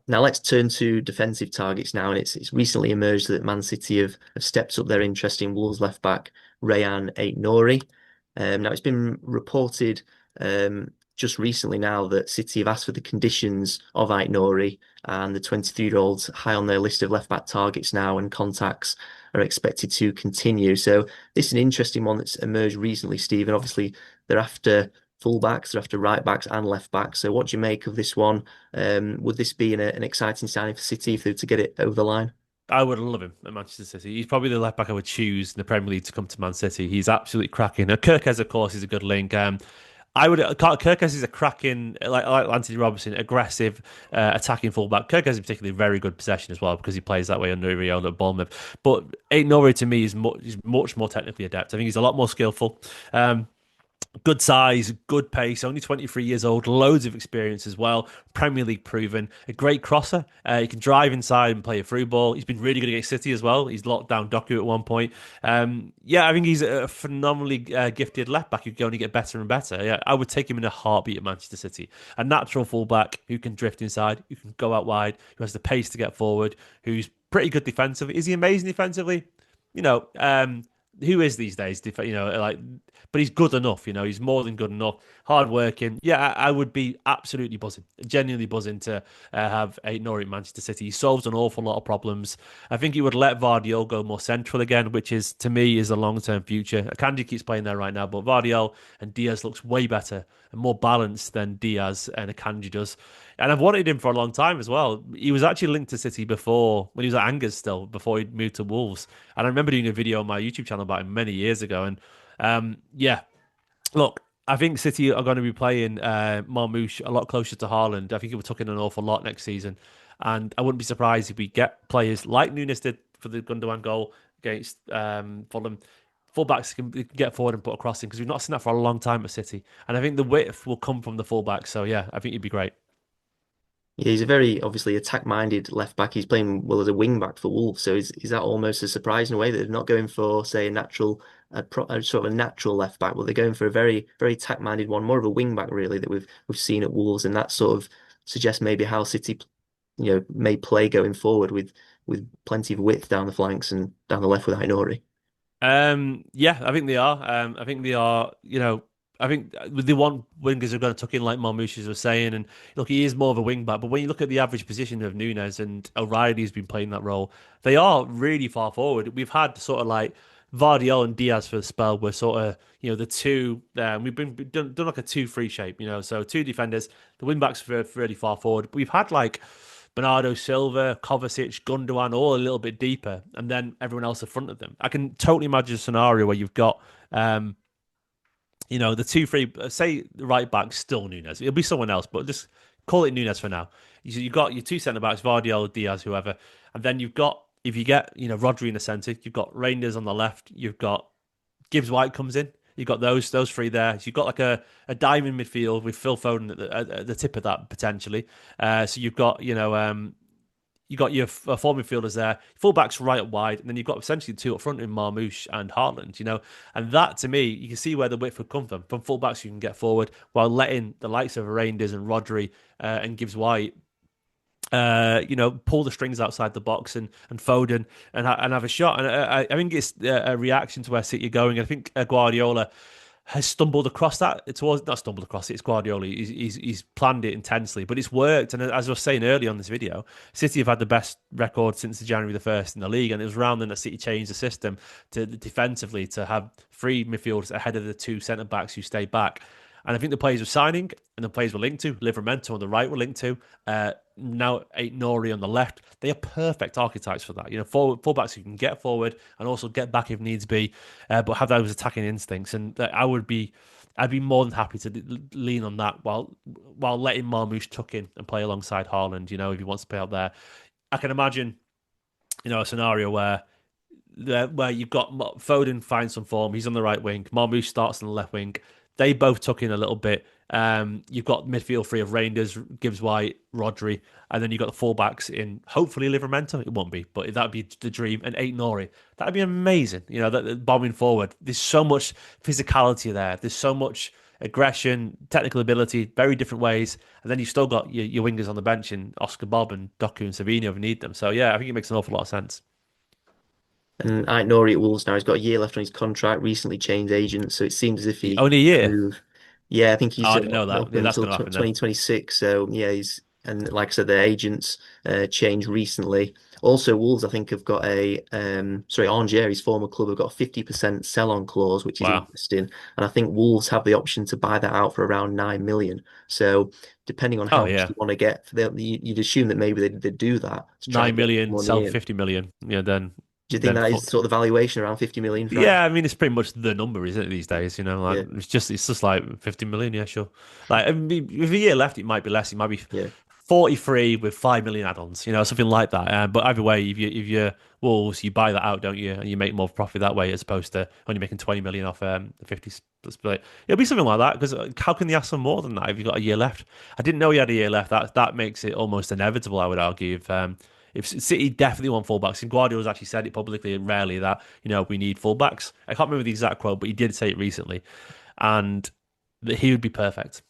Now let's turn to defensive targets now, and it's recently emerged that Man City have stepped up their interest in Wolves left back Rayan Ait-Nouri. Now it's been reported just recently now that City have asked for the conditions of Ait-Nouri, and the 23-year-old's high on their list of left back targets now, and contacts are expected to continue. So this is an interesting one that's emerged recently, Steve, and obviously they're after fullbacks, they're after right backs and left backs. So what do you make of this one? Would this be an exciting signing for City if they were to get it over the line? I would love him at Manchester City. He's probably the left back I would choose in the Premier League to come to Man City. He's absolutely cracking. Now, Kirkez, of course, is a good link. I would Kirkez is a cracking, like Anthony Robinson, aggressive, attacking fullback. Kirkez is particularly very good possession as well because he plays that way under Raiola at Bournemouth. But Ait-Nouri to me is much more technically adept. I think he's a lot more skillful. Good size, good pace, only 23 years old, loads of experience as well. Premier League proven, a great crosser. He can drive inside and play a through ball. He's been really good against City as well. He's locked down Doku at one point. Yeah, I think he's a phenomenally gifted left back who can only get better and better. Yeah, I would take him in a heartbeat at Manchester City. A natural fullback who can drift inside, who can go out wide, who has the pace to get forward, who's pretty good defensively. Is he amazing defensively? You know, who is these days? But he's good enough. He's more than good enough. Hard working. Yeah, I would be absolutely buzzing, genuinely buzzing to have Ait-Nouri at Manchester City. He solves an awful lot of problems. I think he would let Vardiol go more central again, which is to me is a long term future. Akanji keeps playing there right now, but Vardiol and Diaz looks way better and more balanced than Diaz and Akanji does. And I've wanted him for a long time as well. He was actually linked to City before, when he was at Angers still, before he moved to Wolves. And I remember doing a video on my YouTube channel about him many years ago. And yeah, look, I think City are going to be playing Marmoush a lot closer to Haaland. I think he will tuck in an awful lot next season. And I wouldn't be surprised if we get players like Nunes did for the Gundogan goal against Fulham. Fullbacks can get forward and put a cross in because we've not seen that for a long time at City. And I think the width will come from the fullbacks. So yeah, I think he'd be great. Yeah, he's a very obviously attack-minded left back. He's playing well as a wing back for Wolves. So is that almost a surprise in a way that they're not going for, say, a sort of a natural left back? Well, they're going for a very attack-minded one, more of a wing back really that we've seen at Wolves, and that sort of suggests maybe how City, may play going forward with plenty of width down the flanks and down the left with Ait-Nouri. Yeah, I think they are. I think they are. I think they want wingers who are going to tuck in like Marmoush was saying. And look, he is more of a wing back. But when you look at the average position of Nunes and O'Reilly's been playing that role, they are really far forward. We've had sort of like Vardiol and Diaz for the spell were sort of the two. We've been done like a 2-3 shape. So two defenders, the wing backs were really far forward. But we've had like Bernardo Silva, Kovacic, Gundogan, all a little bit deeper, and then everyone else in front of them. I can totally imagine a scenario where you've got, the 2-3, say the right back, still Nunes. It'll be someone else, but just call it Nunes for now. You've got your two centre backs, Vardiol, Diaz, whoever, and then you've got, if you get, Rodri in the centre, you've got Reinders on the left, you've got Gibbs White comes in. You've got those three there. So you've got like a diamond midfield with Phil Foden at the tip of that potentially. So you've got you got your four midfielders there, fullbacks right up wide, and then you've got essentially two up front in Marmoush and Hartland. And that to me, you can see where the width would come from fullbacks you can get forward while letting the likes of Reinders and Rodri and Gibbs White pull the strings outside the box and Foden and have a shot. And I think it's a reaction to where City are going. I think Guardiola has stumbled across that. It's not stumbled across it. It's Guardiola. He's planned it intensely, but it's worked. And as I was saying earlier on this video, City have had the best record since January the 1st in the league, and it was around then that City changed the system to defensively to have three midfielders ahead of the two centre backs who stayed back. And I think the players were signing and the players were linked to. Livramento on the right were linked to. Now Ait-Nouri on the left. They are perfect archetypes for that. Fullbacks who can get forward and also get back if needs be, but have those attacking instincts. And I'd be more than happy to lean on that while letting Marmoush tuck in and play alongside Haaland. If he wants to play out there, I can imagine, a scenario where you've got Foden finds some form. He's on the right wing. Marmoush starts on the left wing. They both tuck in a little bit. You've got midfield three of Reinders, Gibbs White, Rodri, and then you've got the fullbacks in hopefully Livramento. It won't be, but that'd be the dream. And Ait-Nouri, that'd be amazing. That bombing forward. There's so much physicality there. There's so much aggression, technical ability, very different ways. And then you've still got your wingers on the bench in Oscar Bob and Doku and Savino if you need them. So yeah, I think it makes an awful lot of sense. And Ait-Nouri at Wolves now, he's got a year left on his contract, recently changed agents, so it seems as if he Only a could year. move. Yeah, I think Oh, he's I didn't know that. up Yeah, that's until going to happen then. 2026. So yeah, and like I said, their agents changed recently. Also, Wolves, I think, have got Angers, his former club, have got a 50% sell-on clause, which is Wow. interesting. And I think Wolves have the option to buy that out for around 9 million. So depending on Oh how much yeah. they want to get, you'd assume that maybe they'd do that to try Nine and get million, money sell in. 50 million. Yeah, then Do you think then that is sort of the valuation around 50 million for yeah, that? I mean it's pretty much the number, isn't it, these days? Like Yeah, it's just like 50 million, yeah, sure. Like I mean, with a year left, it might be less. It might be yeah. 43 with 5 million add-ons, something like that. But either way, if you're Wolves, you buy that out, don't you? And you make more profit that way as opposed to only making 20 million off the 50 split. It'll be something like that because how can they ask for more than that if you've got a year left? I didn't know he had a year left. That makes it almost inevitable, I would argue. If City definitely want fullbacks, and Guardiola's actually said it publicly and rarely that we need fullbacks. I can't remember the exact quote, but he did say it recently, and that he would be perfect.